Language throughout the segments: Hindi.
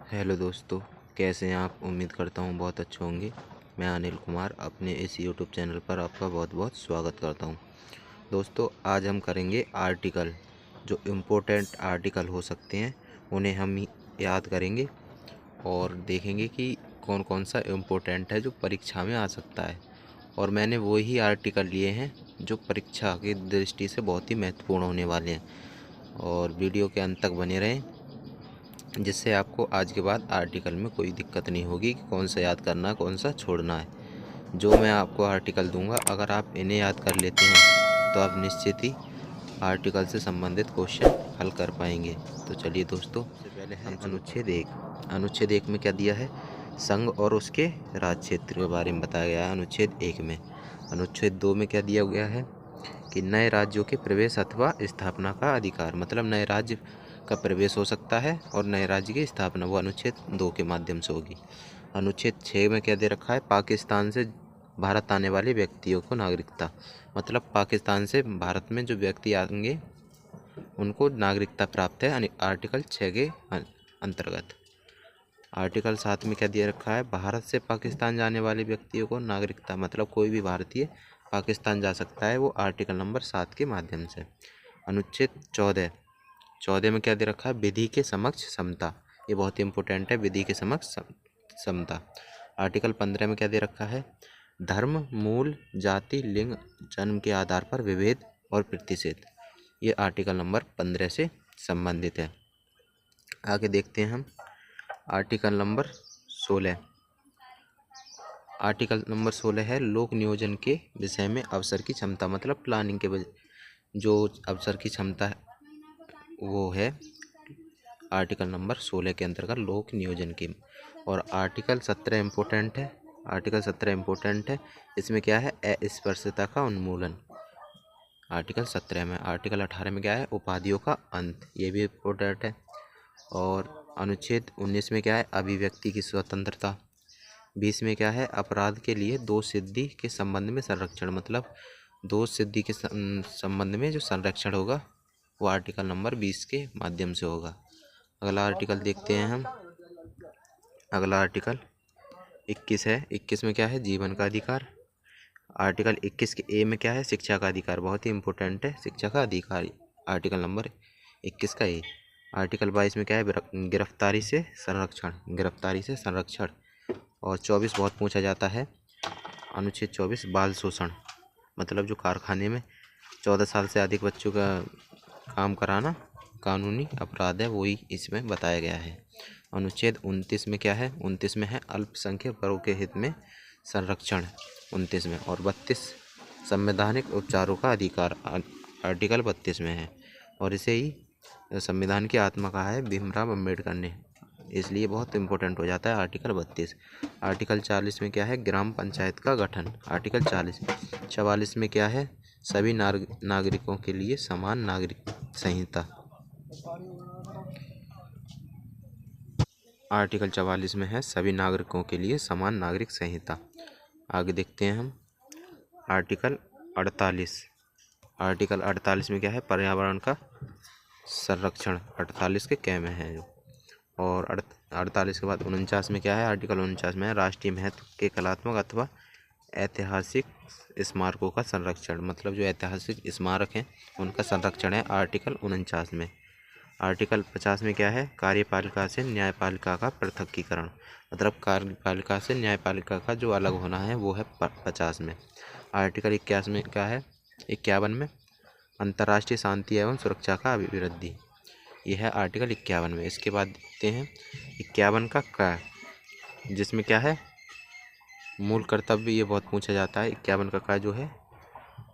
हेलो दोस्तों, कैसे हैं आप। उम्मीद करता हूँ बहुत अच्छे होंगे। मैं अनिल कुमार अपने इस यूट्यूब चैनल पर आपका बहुत बहुत स्वागत करता हूँ। दोस्तों, आज हम करेंगे आर्टिकल। जो इम्पोर्टेंट आर्टिकल हो सकते हैं उन्हें हम याद करेंगे और देखेंगे कि कौन कौन सा इम्पोर्टेंट है जो परीक्षा में आ सकता है। और मैंने वही आर्टिकल लिए हैं जो परीक्षा की दृष्टि से बहुत ही महत्वपूर्ण होने वाले हैं। और वीडियो के अंत तक बने रहें, जिससे आपको आज के बाद आर्टिकल में कोई दिक्कत नहीं होगी कि कौन सा याद करना है, कौन सा छोड़ना है। जो मैं आपको आर्टिकल दूंगा, अगर आप इन्हें याद कर लेते हैं तो आप निश्चित ही आर्टिकल से संबंधित क्वेश्चन हल कर पाएंगे। तो चलिए दोस्तों, सबसे पहले है अनुच्छेद एक। अनुच्छेद एक में क्या दिया है? संघ और उसके राज्य क्षेत्र के बारे में बताया गया है अनुच्छेद एक में। अनुच्छेद दो में क्या दिया गया है कि नए राज्यों के प्रवेश अथवा स्थापना का अधिकार, मतलब नए राज्य का प्रवेश हो सकता है और नए राज्य की स्थापना वो अनुच्छेद दो के माध्यम से होगी। अनुच्छेद 6 में क्या दे रखा है? पाकिस्तान से भारत आने वाले व्यक्तियों को नागरिकता, मतलब पाकिस्तान से भारत में जो व्यक्ति आएंगे उनको नागरिकता प्राप्त है आर्टिकल 6 के अंतर्गत। आर्टिकल 7 में क्या दिया रखा है? भारत से पाकिस्तान जाने वाले व्यक्तियों को नागरिकता, मतलब कोई भी भारतीय पाकिस्तान जा सकता है, वो आर्टिकल नंबर 7 के माध्यम से। अनुच्छेद 14 में क्या दे रखा है? विधि के समक्ष समता। ये बहुत ही इंपॉर्टेंट है, विधि के समक्ष समता। आर्टिकल 15 में क्या दे रखा है? धर्म, मूल, जाति, लिंग, जन्म के आधार पर विभेद और प्रतिषेध। ये आर्टिकल नंबर 15 से संबंधित है। आगे देखते हैं हम आर्टिकल नंबर 16। आर्टिकल नंबर 16 है लोक नियोजन के विषय में अवसर की क्षमता, मतलब प्लानिंग के जो अवसर की क्षमता है वो है आर्टिकल नंबर 16 के अंतर्गत लोक नियोजन की। और आर्टिकल 17 इम्पोर्टेंट है। आर्टिकल 17 इम्पोर्टेंट है। इसमें क्या है? अस्पृश्यता का उन्मूलन, आर्टिकल 17 में। आर्टिकल 18 में क्या है? उपाधियों का अंत, ये भी इम्पोर्टेंट है। और अनुच्छेद 19 में क्या है? अभिव्यक्ति की स्वतंत्रता। 20 में क्या है? अपराध के लिए दोष सिद्धि के संबंध में संरक्षण, मतलब दोष सिद्धि के संबंध में जो संरक्षण होगा वो आर्टिकल नंबर 20 के माध्यम से होगा। अगला आर्टिकल देखते हैं हम। अगला आर्टिकल 21 है। 21 में क्या है? जीवन का अधिकार। आर्टिकल 21 के ए में क्या है? शिक्षा का अधिकार, बहुत ही इंपॉर्टेंट है, शिक्षा का अधिकार, आर्टिकल नंबर 21 का ए। आर्टिकल 22 में क्या है? गिरफ्तारी से संरक्षण, गिरफ्तारी से संरक्षण। और 24 बहुत पूछा जाता है, अनुच्छेद 24 बाल शोषण, मतलब जो कारखाने में 14 साल से अधिक बच्चों का काम कराना कानूनी अपराध है, वही इसमें बताया गया है। अनुच्छेद 29 में क्या है? 29 में है अल्पसंख्यक वर्गों के हित में संरक्षण, 29 में। और 32 संवैधानिक उपचारों का अधिकार, आर्टिकल 32 में है। और इसे ही संविधान की आत्मा कहा है भीमराव अम्बेडकर ने, इसलिए बहुत इंपॉर्टेंट हो जाता है आर्टिकल 32। आर्टिकल 40 में क्या है? ग्राम पंचायत का गठन, आर्टिकल 40। 44 में क्या है? सभी नागरिकों के लिए समान नागरिक संहिता, आर्टिकल 44 में है सभी नागरिकों के लिए समान नागरिक संहिता। आगे देखते हैं हम आर्टिकल 48। आर्टिकल 48 में क्या है? पर्यावरण का संरक्षण, 48 के कै में है जो। और 48 के बाद 49 में क्या है? आर्टिकल 49 में है राष्ट्रीय महत्व के कलात्मक अथवा ऐतिहासिक स्मारकों का संरक्षण, मतलब जो ऐतिहासिक स्मारक हैं उनका संरक्षण है, आर्टिकल 49 में। आर्टिकल 50 में क्या है? कार्यपालिका से न्यायपालिका का पृथकीकरण, मतलब कार्यपालिका से न्यायपालिका का जो अलग होना है वो है 50 में। आर्टिकल 51 में क्या है? 51 में अंतर्राष्ट्रीय शांति एवं सुरक्षा का अभिवृद्धि, यह है आर्टिकल 51 में। इसके बाद देखते हैं 51 का जिसमें क्या है? मूल कर्तव्य, ये बहुत पूछा जाता है। 51 का जो है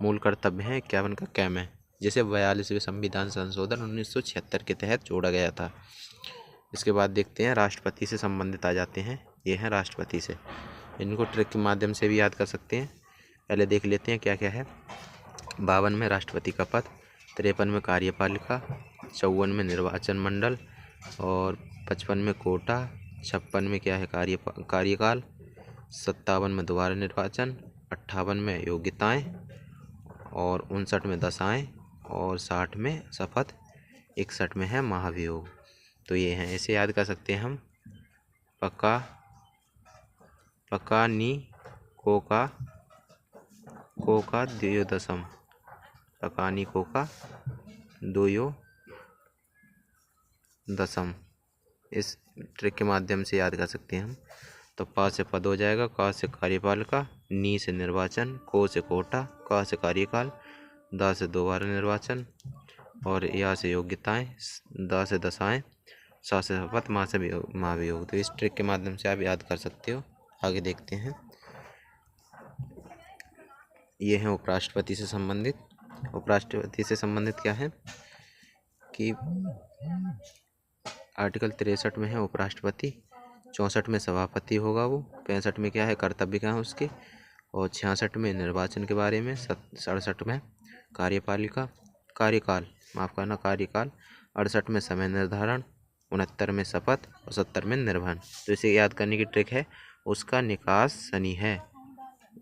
मूल कर्तव्य है, 51 का कैम है, जिसे 42वें संविधान संशोधन 1976 के तहत जोड़ा गया था। इसके बाद देखते हैं राष्ट्रपति से संबंधित आ जाते हैं। ये हैं राष्ट्रपति से, इनको ट्रिक के माध्यम से भी याद कर सकते हैं। पहले देख लेते हैं क्या क्या है। 52 में राष्ट्रपति का पद, 53 में कार्यपालिका, 54 में निर्वाचन मंडल, और 55 में कोटा, 56 में क्या है? कार्यकाल, 57 में दोबारा निर्वाचन, 58 में योग्यताएं, और 59 में दशाएं, और 60 में शपथ, 61 में है महाभियोग। तो ये हैं, ऐसे याद कर सकते हैं हम पका पकानी कोका कोका द्वयोदशम। पकानी कोका द्वयोदशम। इस ट्रिक के माध्यम से याद कर सकते हैं हम। तो पा से पद हो जाएगा, का से कार्यपालिका, नी से निर्वाचन, को से कोटा, का से कार्यकाल, दा से दोबारा निर्वाचन, और या से योग्यताएं, दा से दशाएं, सा से शपथ, माँ से महाभियोग। तो इस ट्रिक के माध्यम से आप याद कर सकते हो। आगे देखते हैं। ये है उपराष्ट्रपति से संबंधित। उपराष्ट्रपति से संबंधित क्या है कि आर्टिकल 63 में है उपराष्ट्रपति, 64 में सभापति होगा वो, 65 में क्या है कर्तव्य क्या है उसके, और 66 में निर्वाचन के बारे में, 67 में कार्यकाल, माफ करना कार्यकाल, 68 में समय निर्धारण, 69 में शपथ और 70 में निर्वहन। तो इसे याद करने की ट्रिक है, उसका निकास शनि है,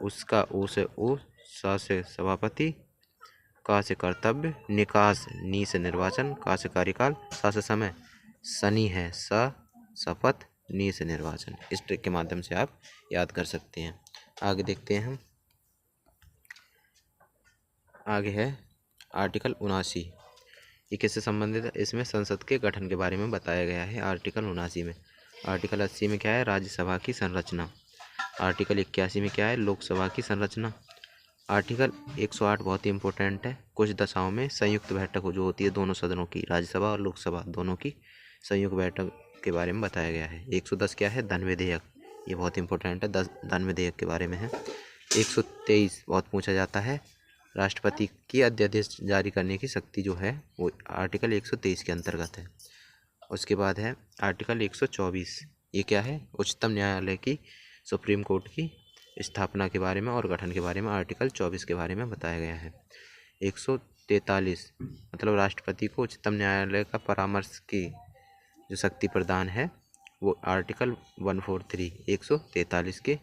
उसका ऊ से ऊ, सा से सभापति, का से कर्तव्य, निकास नी से निर्वाचन, का से कार्यकाल, सा से समय, शनि है, सा शपथ, नी से निर्वाचन। इस ट्रिक के माध्यम से आप याद कर सकते हैं। आगे देखते हैं हम। आगे है आर्टिकल 79। ये किससे संबंधित है? इसमें संसद के गठन के बारे में बताया गया है आर्टिकल 79 में। आर्टिकल 80 में क्या है राज्यसभा की संरचना। आर्टिकल 81 में क्या है लोकसभा की संरचना। आर्टिकल 108 बहुत ही इंपॉर्टेंट है। कुछ दशाओं में संयुक्त बैठक जो होती है दोनों सदनों की, राज्यसभा और लोकसभा दोनों की संयुक्त बैठक के बारे में बताया गया है। 110 क्या है धन विधेयक, ये बहुत इंपॉर्टेंट है, धन विधेयक के बारे में है। 123 बहुत पूछा जाता है, राष्ट्रपति की अध्यादेश जारी करने की शक्ति जो है वो आर्टिकल 123 के अंतर्गत है। उसके बाद है आर्टिकल 124। ये क्या है उच्चतम न्यायालय की, सुप्रीम कोर्ट की स्थापना के बारे में और गठन के बारे में आर्टिकल 24 के बारे में बताया गया है। 143 मतलब राष्ट्रपति को उच्चतम न्यायालय का परामर्श की जो शक्ति प्रदान है वो आर्टिकल 143 143 के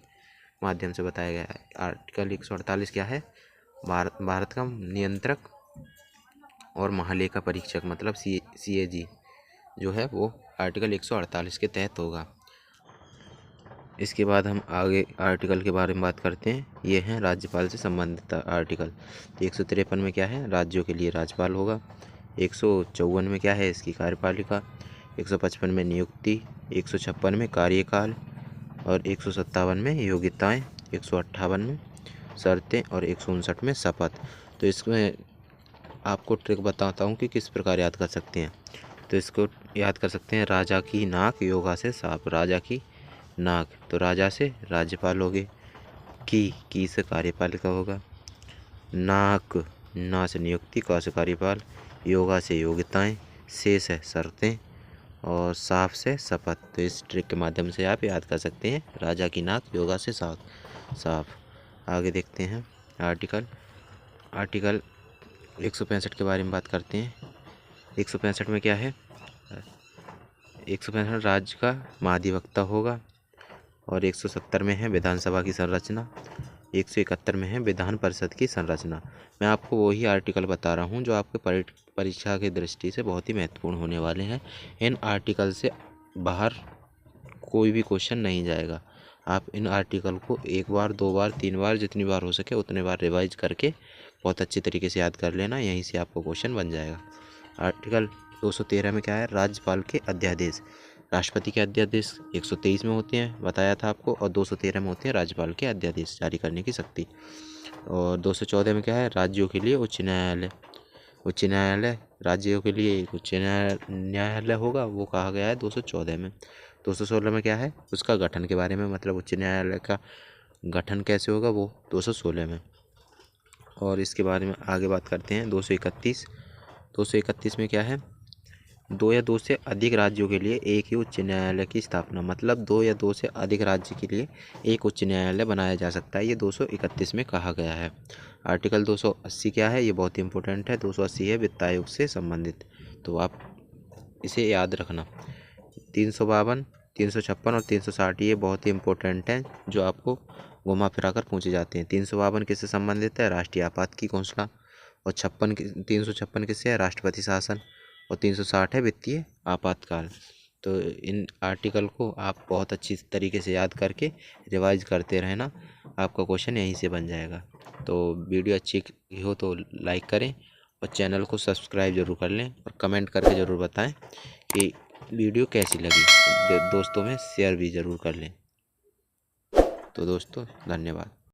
माध्यम से बताया गया है। आर्टिकल 148 क्या है भारत का नियंत्रक और महालेखा परीक्षक मतलब CAG जो है वो आर्टिकल 148 के तहत होगा। इसके बाद हम आगे आर्टिकल के बारे में बात करते हैं। ये हैं राज्यपाल से संबंधित आर्टिकल। 153 में क्या है राज्यों के लिए राज्यपाल होगा। 154 में क्या है इसकी कार्यपालिका। 155 में नियुक्ति, 156 में कार्यकाल और 157 में योग्यताएं, 158 में शर्तें और 159 में शपथ। तो इसमें आपको ट्रिक बताता हूँ कि किस प्रकार याद कर सकते हैं। तो इसको याद कर सकते हैं राजा की नाक योगा से साफ। राजा की नाक तो राजा से राज्यपाल होगे, की से कार्यपालिका होगा, नाक ना से नियुक्ति, का से कार्यपाल, योगा से योग्यताएं, से शर्तें और साफ से शपथ। तो इस ट्रिक के माध्यम से आप याद कर सकते हैं राजा की नाक योगा से साफ। आगे देखते हैं आर्टिकल 165 के बारे में बात करते हैं। 165 में क्या है 165 राज्य का महाधिवक्ता होगा और 170 में है विधानसभा की संरचना, 171 में है विधान परिषद की संरचना। मैं आपको वही आर्टिकल बता रहा हूँ जो आपके परीक्षा की दृष्टि से बहुत ही महत्वपूर्ण होने वाले हैं। इन आर्टिकल से बाहर कोई भी क्वेश्चन नहीं जाएगा। आप इन आर्टिकल को एक बार, दो बार, तीन बार, जितनी बार हो सके उतने बार रिवाइज करके बहुत अच्छी तरीके से याद कर लेना, यहीं से आपको क्वेश्चन बन जाएगा। आर्टिकल 213 में क्या है राज्यपाल के अध्यादेश। राष्ट्रपति के अध्यादेश 123 में होते हैं बताया था आपको, और 213 में होते हैं राज्यपाल के अध्यादेश जारी करने की शक्ति। और 214 में क्या है राज्यों के लिए उच्च न्यायालय। उच्च न्यायालय राज्यों के लिए एक उच्च न्यायालय होगा, वो कहा गया है 214 में। 216 में क्या है उसका गठन के बारे में, मतलब उच्च न्यायालय का गठन कैसे होगा वो 216 में। और इसके बारे में आगे बात करते हैं। 231 में क्या है 2 या 2 से अधिक राज्यों के लिए एक ही उच्च न्यायालय की स्थापना, मतलब 2 या 2 से अधिक राज्य के लिए एक उच्च न्यायालय बनाया जा सकता है, ये 231 में कहा गया है। आर्टिकल 280 क्या है, ये बहुत इंपॉर्टेंट है। 280 है वित्त आयोग से संबंधित, तो आप इसे याद रखना। 352, 356 और 360 ये बहुत ही इंपॉर्टेंट हैं जो आपको घुमा फिरा कर पूछे जाते हैं। 352 किससे संबंधित है राष्ट्रीय आपात की घोषणा, और 356 किससे है राष्ट्रपति शासन, और 360 है वित्तीय आपातकाल। तो इन आर्टिकल को आप बहुत अच्छी तरीके से याद करके रिवाइज करते रहना, आपका क्वेश्चन यहीं से बन जाएगा। तो वीडियो अच्छी हो तो लाइक करें और चैनल को सब्सक्राइब ज़रूर कर लें और कमेंट करके ज़रूर बताएं कि वीडियो कैसी लगी। दोस्तों में शेयर भी ज़रूर कर लें। तो दोस्तों धन्यवाद।